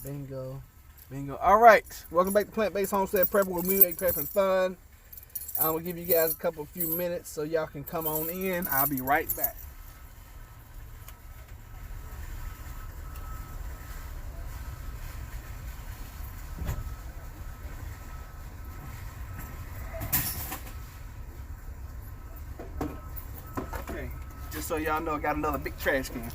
Bingo. Bingo. All right. Welcome back to Plant-Based Homestead Prep, where we make prepping fun. I'm going to give you guys a few minutes so y'all can come on in. I'll be right back. Okay. Just so y'all know, I got another big trash can.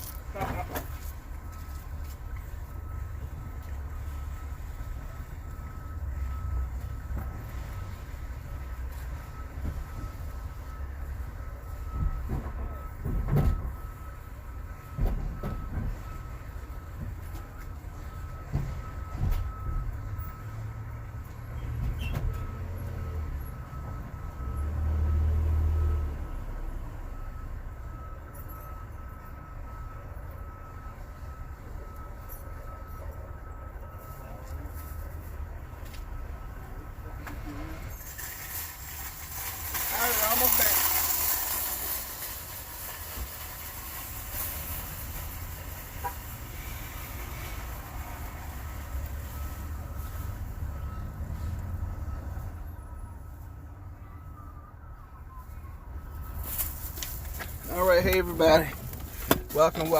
All right, we're almost back. All right, hey everybody. Welcome.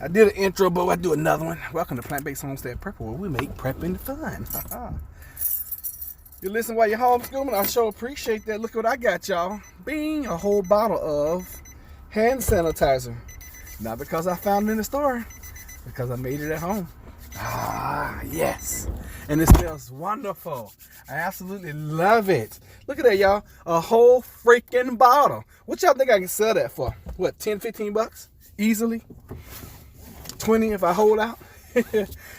I did an intro, but I'll do another one. Welcome to Plant-Based Homestead Prep, where we make prepping fun. You listen while you're homeschooling, I sure appreciate that. Look what I got, y'all. Bing, a whole bottle of hand sanitizer. Not because I found it in the store, because I made it at home. Yes. And it smells wonderful. I absolutely love it. Look at that, y'all. A whole freaking bottle. What y'all think I can sell that for? What, 10, 15 bucks? Easily? 20 if I hold out?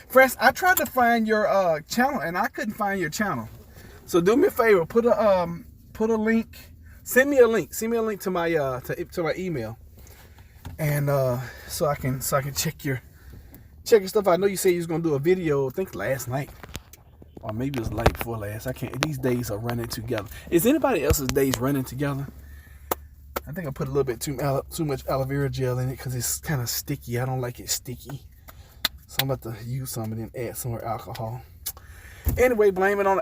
Friends, I tried to find your channel, and I couldn't find your channel. So do me a favor, put a link, send me a link to my to my email, and so I can check your stuff. I know you said you was gonna do a video, I think last night, or maybe it was late before last. I can't. These days are running together. Is anybody else's days running together? I think I put a little bit too much aloe vera gel in it because it's kind of sticky. I don't like it sticky, so I'm about to use some and then add some more alcohol. Anyway, blame it on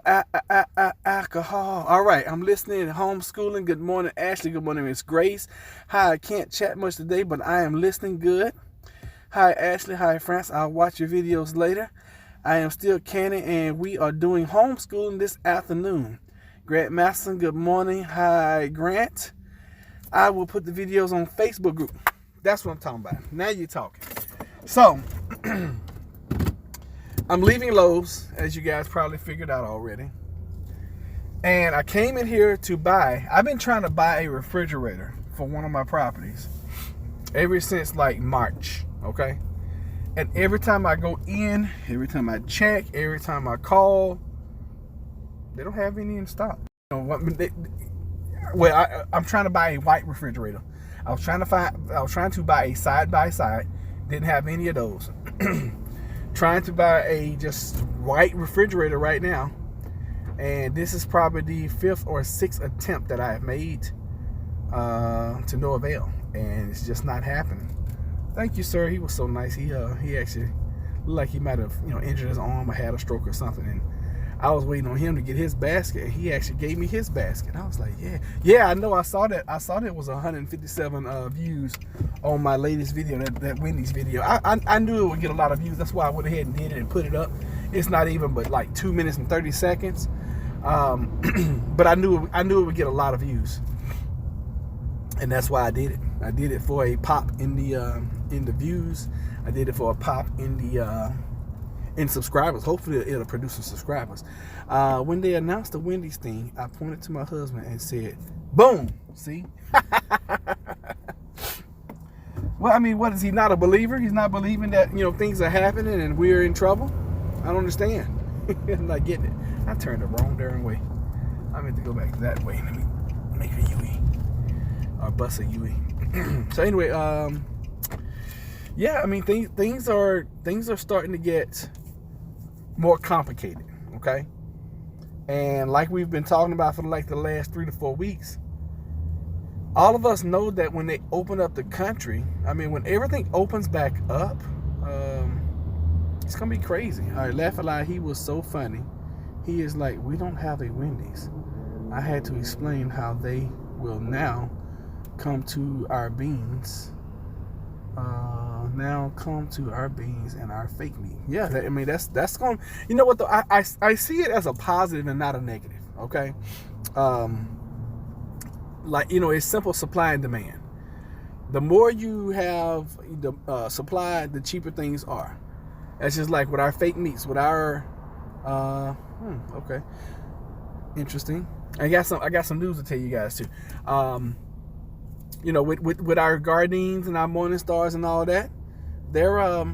alcohol. All right, I'm listening, homeschooling. Good morning, Ashley. Good morning, Miss Grace. Hi, I can't chat much today, but I am listening good. Hi, Ashley. Hi, France. I'll watch your videos later. I am still canning, and we are doing homeschooling this afternoon. Grant Masson, good morning. Hi, Grant. I will put the videos on Facebook group. That's what I'm talking about. Now you're talking. So, I'm leaving Lowe's, as you guys probably figured out already. And I came in here to buy, I've been trying to buy a refrigerator for one of my properties ever since like March, okay? And every time I go in, every time I check, every time I call, they don't have any in stock. You know, I'm trying to buy a white refrigerator. I was trying to buy a side-by-side, didn't have any of those. Trying to buy a just white refrigerator right now, and this is probably the 5th or 6th attempt that I have made to no avail, and it's just not happening. Thank you, sir. He was so nice. He actually looked like he might have injured his arm or had a stroke or something, and I was waiting on him to get his basket, and he actually gave me his basket. I was like, yeah, I know. I saw that it was 157 views on my latest video, that Wendy's video. I knew it would get a lot of views. That's why I went ahead and did it and put it up. It's not even but like 2 minutes and 30 seconds. But I knew it would get a lot of views, and that's why I did it. I did it for a pop in the views. I did it for a pop in subscribers. Hopefully it'll produce some subscribers. When they announced the Wendy's thing, I pointed to my husband and said, boom, see? Well, I mean, what is he, not a believer? He's not believing that, things are happening and we're in trouble? I don't understand. I'm not getting it. I turned the wrong darn way. I meant to go back that way. Let me make a UE. Or bust a UE. So anyway, yeah, I mean, things are starting to get more complicated, okay? And like we've been talking about for like the last 3 to 4 weeks, all of us know that when they open up the country, I mean, when everything opens back up, It's gonna be crazy. All right, Laugh Aloud, he was so funny. He is like, we don't have a Wendy's. I had to explain how they will now come to our beans. Now come to our beans and our fake meat. Yeah, I mean that's going. You know what though? I see it as a positive and not a negative. Okay, like it's simple supply and demand. The more you have the supply, the cheaper things are. That's just like with our fake meats, with our okay, interesting. I got some news to tell you guys too. With our Gardens and our Morning Stars and all that, there's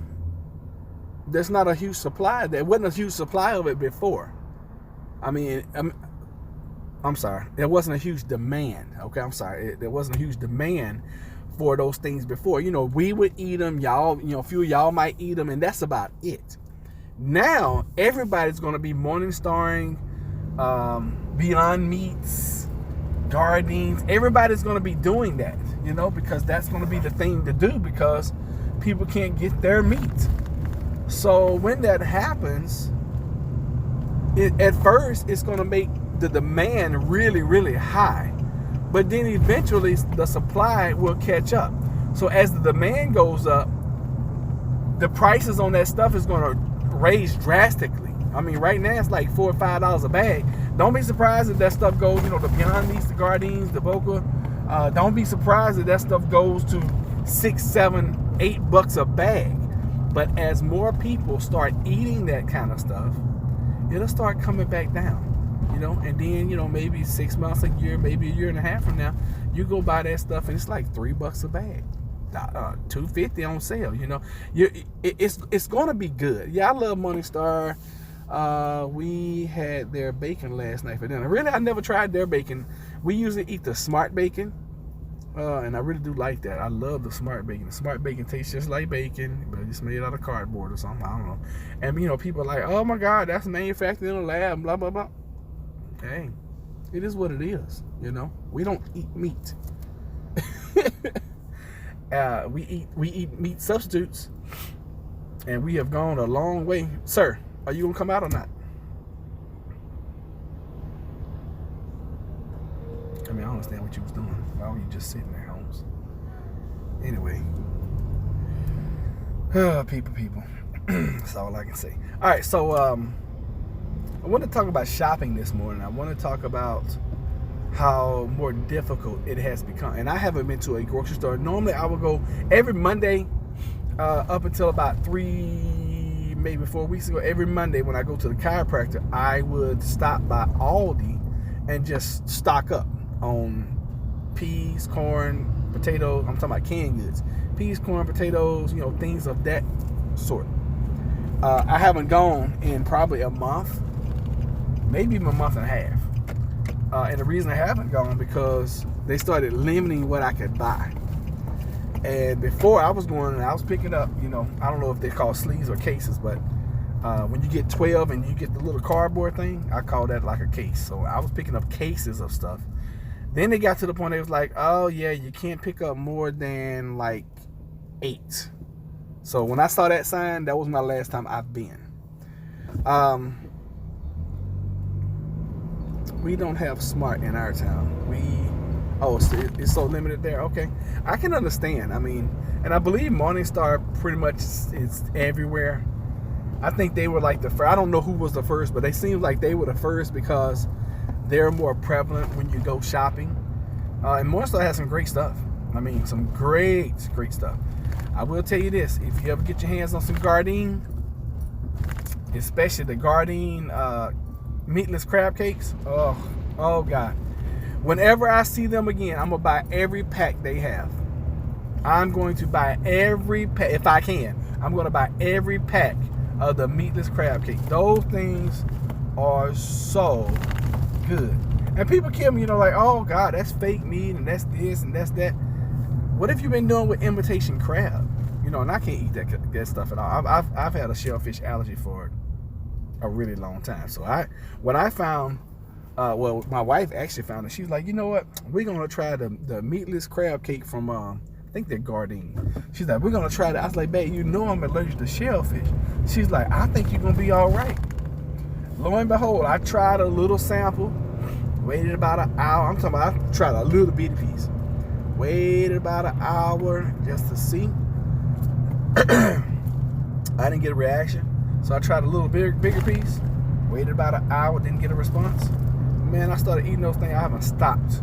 not a huge supply. There wasn't a huge supply of it before. I mean, I'm sorry, there wasn't a huge demand. Okay, I'm sorry, there wasn't a huge demand for those things before. We would eat them. Y'all, a few of y'all might eat them, and that's about it. Now everybody's going to be Morning Starring, Beyond Meats, Gardens. Everybody's going to be doing that, because that's going to be the thing to do because people can't get their meat. So when that happens, at first it's going to make the demand really, really high. But then eventually the supply will catch up. So as the demand goes up, the prices on that stuff is going to raise drastically. I mean, right now it's like $4 or $5 a bag. Don't be surprised if that stuff goes, the Beyond Meats, the Gardens, the Boca. Don't be surprised if that stuff goes to $6, $7, $8 a bag. But as more people start eating that kind of stuff, it'll start coming back down. And then, maybe 6 months, a year, maybe a year and a half from now, you go buy that stuff and it's like $3 a bag, $2.50 on sale. It's going to be good. Yeah, I love Morning Star. We had their bacon last night for dinner. Really, I never tried their bacon. We usually eat the smart bacon, and I really do like that. I love the smart bacon. The smart bacon tastes just like bacon, but it's made out of cardboard or something. I don't know. And people are like, oh my God, that's manufactured in a lab, blah blah blah. Hey, it is what it is. We don't eat meat. We eat meat substitutes, and we have gone a long way. Sir, are you gonna come out or not? I mean, I don't understand what you was doing. Why were you just sitting there, Holmes? Anyway, people. That's all I can say. All right, so I want to talk about shopping this morning. I want to talk about how more difficult it has become. And I haven't been to a grocery store. Normally, I would go every Monday up until about 3, maybe 4 weeks ago. Every Monday when I go to the chiropractor, I would stop by Aldi and just stock up on peas, corn, potatoes. I'm talking about canned goods. Peas, corn, potatoes, things of that sort. I haven't gone in probably a month. Maybe even a month and a half. And the reason I haven't gone because they started limiting what I could buy. And before I was going, I was picking up, I don't know if they're called sleeves or cases, but when you get 12 and you get the little cardboard thing, I call that like a case. So I was picking up cases of stuff. Then they got to the point they was like, oh yeah, you can't pick up more than like 8. So when I saw that sign, that was my last time I've been. We don't have Smart in our town. It's so limited there. Okay, I can understand. I mean, and I believe Morning Star pretty much is everywhere. I think they were like the first. I don't know who was the first, but they seem like they were the first because they're more prevalent when you go shopping. And Morning Star has some great stuff. I mean, some great stuff. I will tell you this: if you ever get your hands on some Gardein, especially the Gardein Meatless crab cakes, oh God. Whenever I see them again, I'm going to buy every pack they have. I'm going to buy every pack, if I can. I'm going to buy every pack of the Meatless crab cake. Those things are so good. And people kill me, like, oh God, that's fake meat and that's this and that's that. What have you been doing with imitation crab? And I can't eat that stuff at all. I've had a shellfish allergy for a really long time. So when I found, my wife actually found it. She was like, you know what? We're gonna try the Meatless crab cake from think they're Gardein. She's like, we're gonna try that. I was like, babe, you know I'm allergic to shellfish. She's like, I think you're gonna be all right. Lo and behold, I tried a little sample, waited about an hour. I'm talking about, I tried a little bitty piece. Waited about an hour just to see. I didn't get a reaction. So I tried a little bigger piece. Waited about an hour, didn't get a response. Man, I started eating those things. I haven't stopped.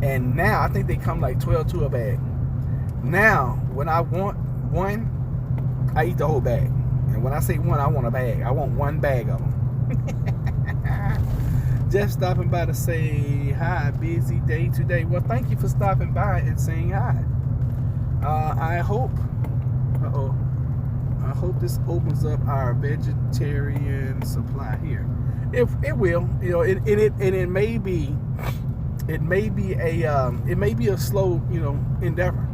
And now, I think they come like 12 to a bag. Now, when I want one, I eat the whole bag. And when I say one, I want a bag. I want one bag of them. Just stopping by to say hi. Busy day today. Well, thank you for stopping by and saying hi. I hope this opens up our vegetarian supply here. It will, you know, it may be a slow, you know, endeavor.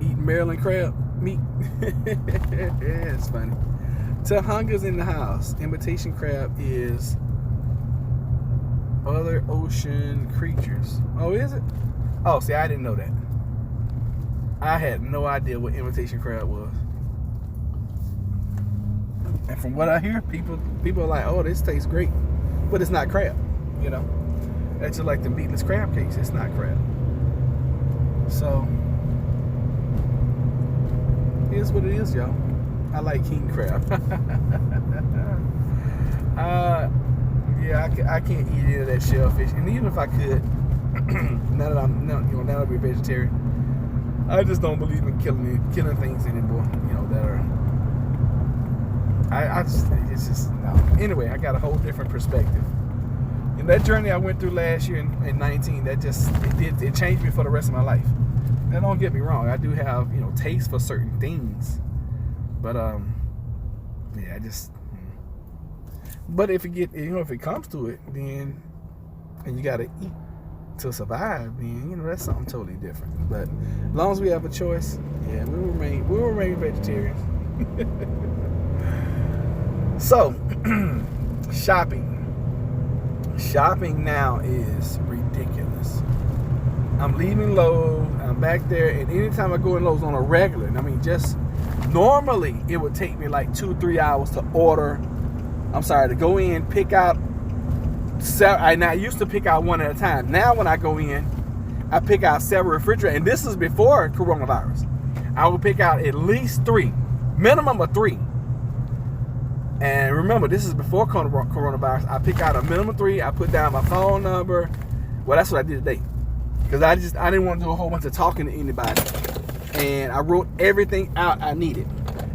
Eat Maryland crab meat. Yeah, it's funny. Till hunger's in the house. Imitation crab is other ocean creatures. Oh, is it? Oh, see, I didn't know that. I had no idea what imitation crab was. And from what I hear, people are like, oh, this tastes great. But it's not crab, you know. That's just like the meatless crab cakes. It's not crab. So, here's what it is, y'all. I like king crab. Yeah, I can't eat any of that shellfish. And even if I could, now that I'm a vegetarian, I just don't believe in killing things anymore. You know, that are. It's just no. Anyway, I got a whole different perspective. And that journey I went through last year in 19, it changed me for the rest of my life. Now, don't get me wrong, I do have, you know, taste for certain things, but yeah, but if it comes to it, then, and you gotta eat to survive, then, you know, that's something totally different. But as long as we have a choice, yeah, we'll remain vegetarians. So, shopping now is ridiculous. I'm leaving Lowe's, I'm back there, and anytime I go in Lowe's on a regular, I mean, just normally it would take me like 2-3 hours to go in, pick out. I used to pick out one at a time. Now when I go in, I pick out several refrigerators, and this is before coronavirus. I would pick out at least 3, minimum of 3. And remember, this is before coronavirus. I pick out a minimum of 3. I put down my phone number. Well, that's what I did today, because I didn't want to do a whole bunch of talking to anybody. And I wrote everything out I needed.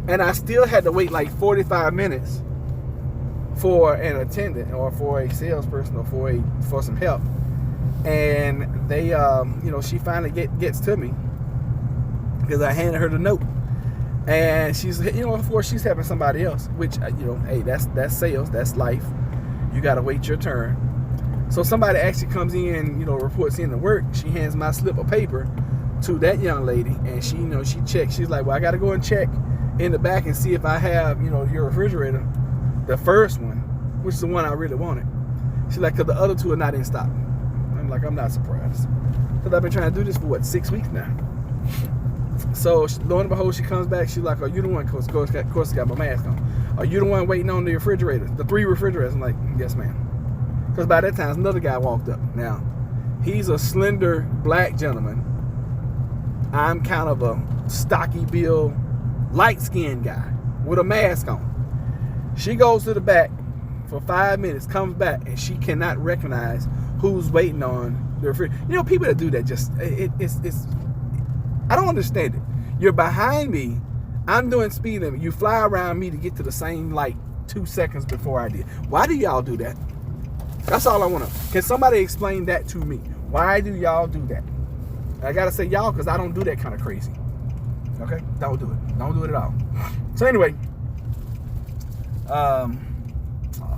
And I still had to wait like 45 minutes for an attendant or for a salesperson or for some help. And they, she finally gets to me because I handed her the note. And she's, of course, she's helping somebody else, which, hey, that's sales, that's life. You got to wait your turn. So somebody actually comes in, reports in to work. She hands my slip of paper to that young lady, and she, she checks. She's like, well, I got to go and check in the back and see if I have, your refrigerator, the first one, which is the one I really wanted. She's like, because the other 2 are not in stock. I'm like, I'm not surprised, because I've been trying to do this for 6 weeks now. So lo and behold, she comes back. She's like, "Are you the one?" Of course, I got my mask on. "Are you the one waiting on the refrigerator? The 3 refrigerators?" I'm like, "Yes, ma'am." Because by that time, another guy walked up. Now, he's a slender black gentleman. I'm kind of a stocky build, light-skinned guy with a mask on. She goes to the back for 5 minutes, comes back, and she cannot recognize who's waiting on the refrigerator. People that do that it's. I don't understand it. You're behind me. I'm doing speed limit. You fly around me to get to the same light 2 seconds before I did. Why do y'all do that? That's all I want to know. Can somebody explain that to me? Why do y'all do that? I got to say y'all because I don't do that kind of crazy. Okay? Don't do it. Don't do it at all. So anyway.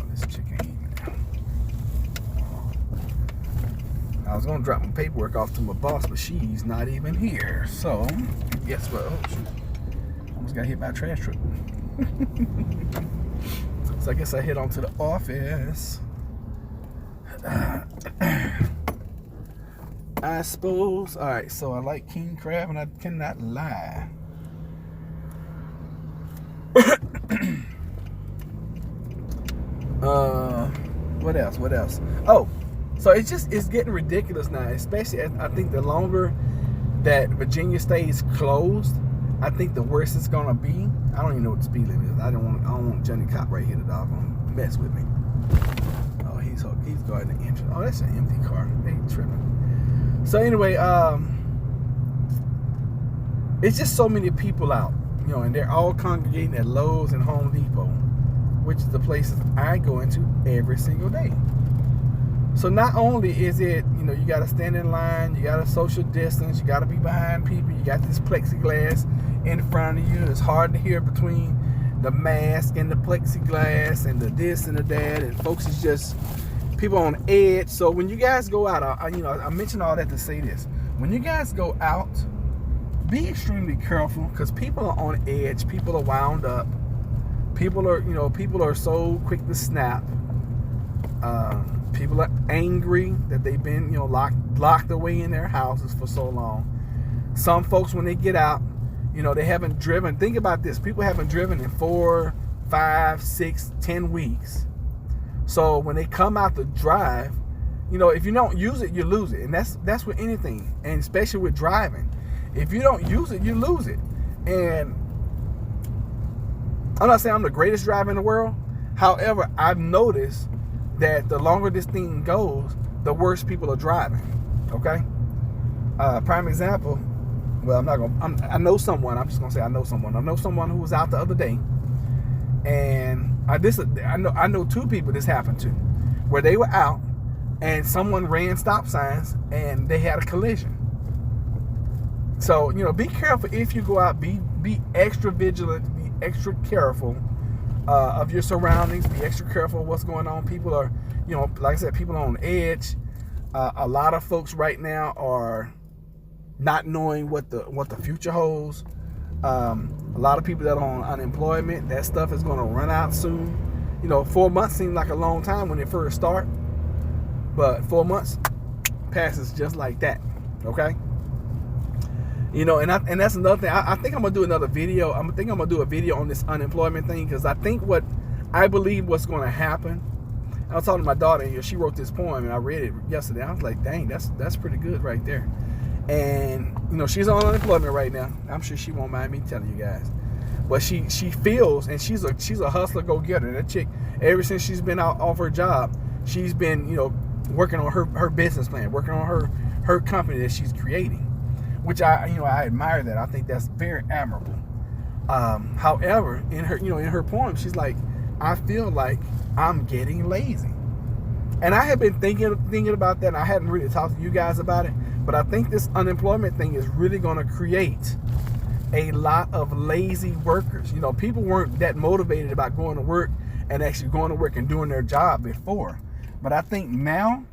This chicken heat, man. I was going to drop my paperwork off to my boss, but she's not even here. So, guess what? Oh, shoot. Almost got hit by a trash truck. So I guess I head on to the office. I suppose. All right, so I like king crab, and I cannot lie. What else? What else? Oh, so it's getting ridiculous now. Especially, I think the longer that Virginia stays closed, I think the worse it's gonna be. I don't even know what the speed limit is. I don't want Johnny Cop right here to mess with me. Oh, he's guarding the entrance. Oh, that's an empty car. They ain't tripping. So anyway, it's just so many people out, and they're all congregating at Lowe's and Home Depot, which is the places I go into every single day. So not only is it, you got to stand in line, you got to social distance, you got to be behind people, you got this plexiglass in front of you. It's hard to hear between the mask and the plexiglass and the this and the that, and folks is just people on edge. So when you guys go out, I mentioned all that to say this. When you guys go out, be extremely careful, because people are on edge, people are wound up, people are so quick to snap. People are angry that they've been, locked away in their houses for so long. Some folks, when they get out, they haven't driven. Think about this. People haven't driven in 4, 5, 6, 10 weeks. So when they come out to drive, if you don't use it, you lose it. And that's with anything, and especially with driving. If you don't use it, you lose it. And I'm not saying I'm the greatest driver in the world. However, I've noticed that the longer this thing goes, the worse people are driving. Okay. Prime example. Well, I know someone. I'm just gonna say I know someone. I know someone who was out the other day, and I know 2 people this happened to, where they were out, and someone ran stop signs, and they had a collision. So be careful if you go out. Be extra vigilant. Be extra careful of your surroundings. Be extra careful of what's going on. People are, like I said, people are on edge. A lot of folks right now are not knowing what the future holds. A lot of people that are on unemployment, that stuff is going to run out soon. 4 months seemed like a long time when it first started, but 4 months passes just like that. Okay. And that's another thing. I think I'm gonna do another video. I'm gonna do a video on this unemployment thing, because I think I believe what's gonna happen. I was talking to my daughter, and she wrote this poem, and I read it yesterday. I was like, dang, that's pretty good right there. And she's on unemployment right now. I'm sure she won't mind me telling you guys, but she feels, and she's a hustler, go getter. That chick, ever since she's been out off her job, she's been working on her business plan, working on her company that she's creating. Which I admire that. I think that's very admirable. However, in her poem, she's like, I feel like I'm getting lazy. And I have been thinking about that, and I hadn't really talked to you guys about it, but I think this unemployment thing is really going to create a lot of lazy workers. People weren't that motivated about going to work and actually going to work and doing their job before. But I think now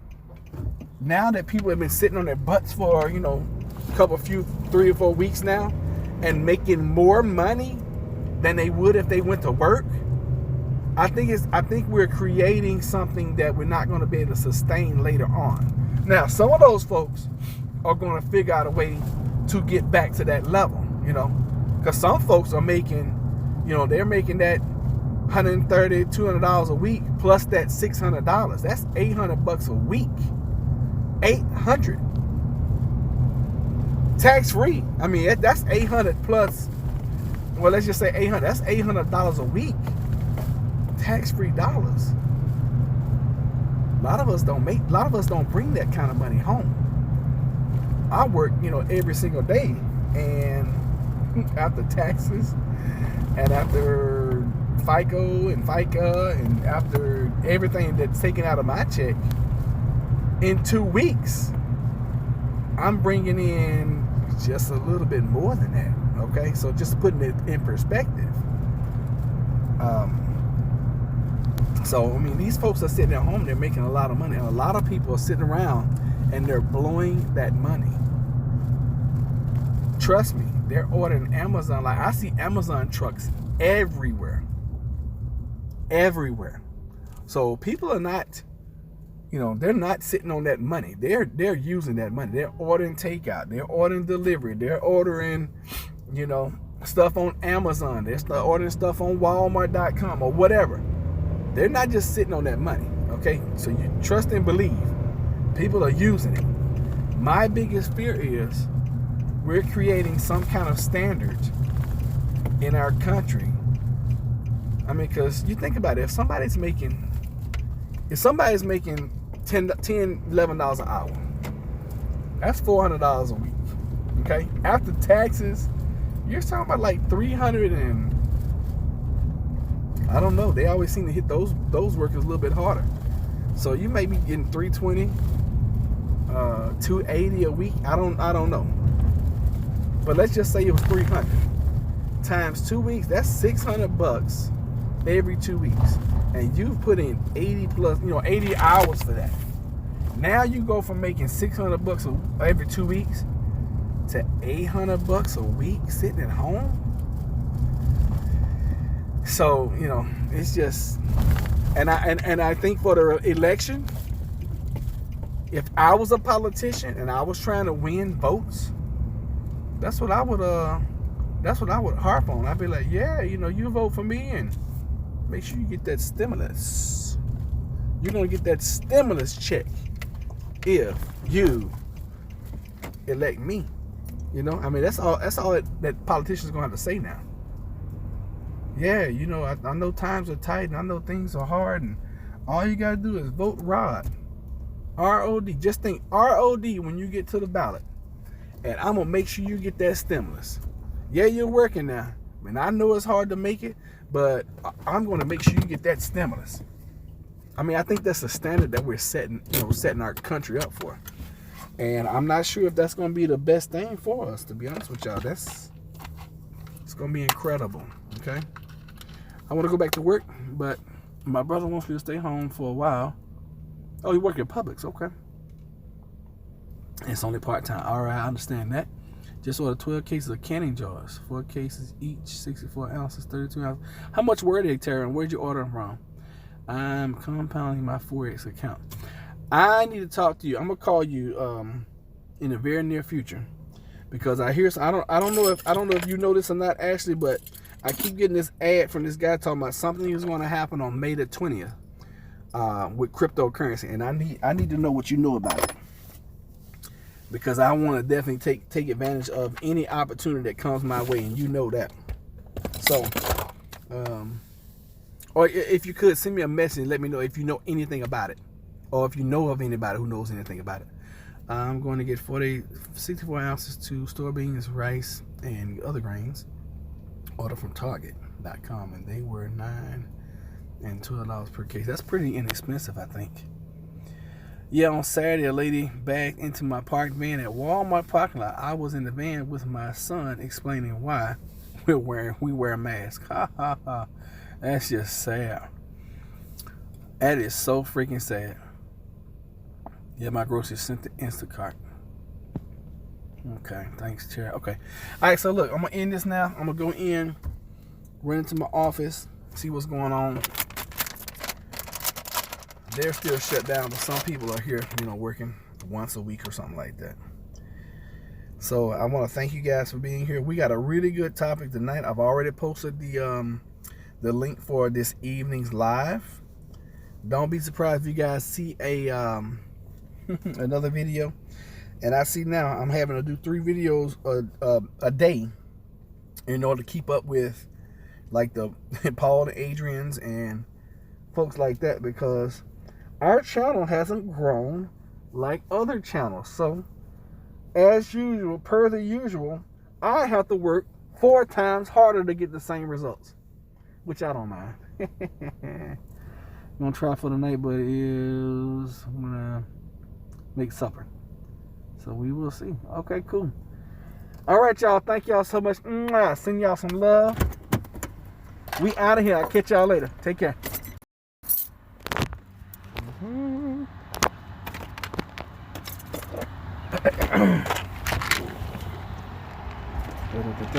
that people have been sitting on their butts for, 3 or 4 weeks now, and making more money than they would if they went to work, I think we're creating something that we're not going to be able to sustain later on. Now, some of those folks are going to figure out a way to get back to that level, because some folks are making, they're making that $130, $200 a week plus that $600. That's $800 a week. $800. Tax free. I mean, that's 800 plus. Well, let's just say 800. That's $800 a week. Tax free dollars. A lot of us don't bring that kind of money home. I work, every single day, and after taxes, and after FICO and FICA, and after everything that's taken out of my check, in 2 weeks, I'm bringing in just a little bit more than that. Okay, so just putting it in perspective. So I mean, these folks are sitting at home, they're making a lot of money, and a lot of people are sitting around and they're blowing that money. Trust me, they're ordering Amazon. Like, I see Amazon trucks everywhere. So people are not, they're not sitting on that money. They're using that money. They're ordering takeout. They're ordering delivery. They're ordering, stuff on Amazon. They're ordering stuff on Walmart.com or whatever. They're not just sitting on that money. Okay, so you trust and believe. People are using it. My biggest fear is we're creating some kind of standard in our country. I mean, because you think about it, if somebody's making $10, $11 an hour, that's $400 a week. Okay, after taxes, you're talking about like 300 and I don't know. They always seem to hit those workers a little bit harder. So you may be getting 320, 280 a week. I don't know. But let's just say it was 300 times 2 weeks. That's $600 every 2 weeks, and you've put in 80 hours for that. Now you go from making $600 every 2 weeks to $800 a week sitting at home. So it's just, and I think for the election, if I was a politician and I was trying to win votes, that's what I would harp on. I'd be like, yeah, you vote for me and make sure you get that stimulus. You're gonna get that stimulus check if you elect me. I mean, that's all that politicians gonna have to say now. Yeah, I know times are tight and I know things are hard, and all you gotta do is vote Rod. R-O-D. Just think R-O-D when you get to the ballot. And I'm gonna make sure you get that stimulus. Yeah, you're working now. I mean, I know it's hard to make it, but I'm gonna make sure you get that stimulus. I mean, I think that's the standard that we're setting our country up for. And I'm not sure if that's gonna be the best thing for us, to be honest with y'all. It's gonna be incredible. Okay. I want to go back to work, but my brother wants me to stay home for a while. Oh, you work at Publix, okay. It's only part-time. All right, I understand that. Just ordered 12 cases of canning jars. 4 cases each, 64 ounces, 32 ounces. How much were they, Tara, and where'd you order them from? I'm compounding my Forex account. I need to talk to you. I'm going to call you in the very near future, because I don't know if you know this or not, Ashley, but I keep getting this ad from this guy talking about something is going to happen on May the 20th with cryptocurrency, and I need to know what you know about it, because I want to definitely take advantage of any opportunity that comes my way, and you know that. So, or if you could send me a message and let me know if you know anything about it, or if you know of anybody who knows anything about it. I'm going to get 64 ounces to store beans, rice, and other grains. Order from Target.com, and they were $9 and $12 per case. That's pretty inexpensive, I think. Yeah, on Saturday, a lady backed into my parked van at Walmart parking lot. I was in the van with my son, explaining why we wear masks. Ha ha ha. That's just sad. That is so freaking sad. Yeah, my groceries sent to Instacart. Okay, thanks, Chair. Okay. All right, so look, I'm going to end this now. I'm going to go in, run into my office, see what's going on. They're still shut down, but some people are here, working once a week or something like that. So I want to thank you guys for being here. We got a really good topic tonight. I've already posted the link for this evening's live. Don't be surprised if you guys see another video. And I see now I'm having to do 3 videos a day in order to keep up with like the Paul and Adrian's and folks like that, because our channel hasn't grown like other channels. So as usual, per the usual, I have to work 4 times harder to get the same results, which I don't mind. Gonna try for tonight, but I'm gonna make supper. So we will see. Okay, cool. All right, y'all. Thank y'all so much. Send y'all some love. We out of here. I'll catch y'all later. Take care.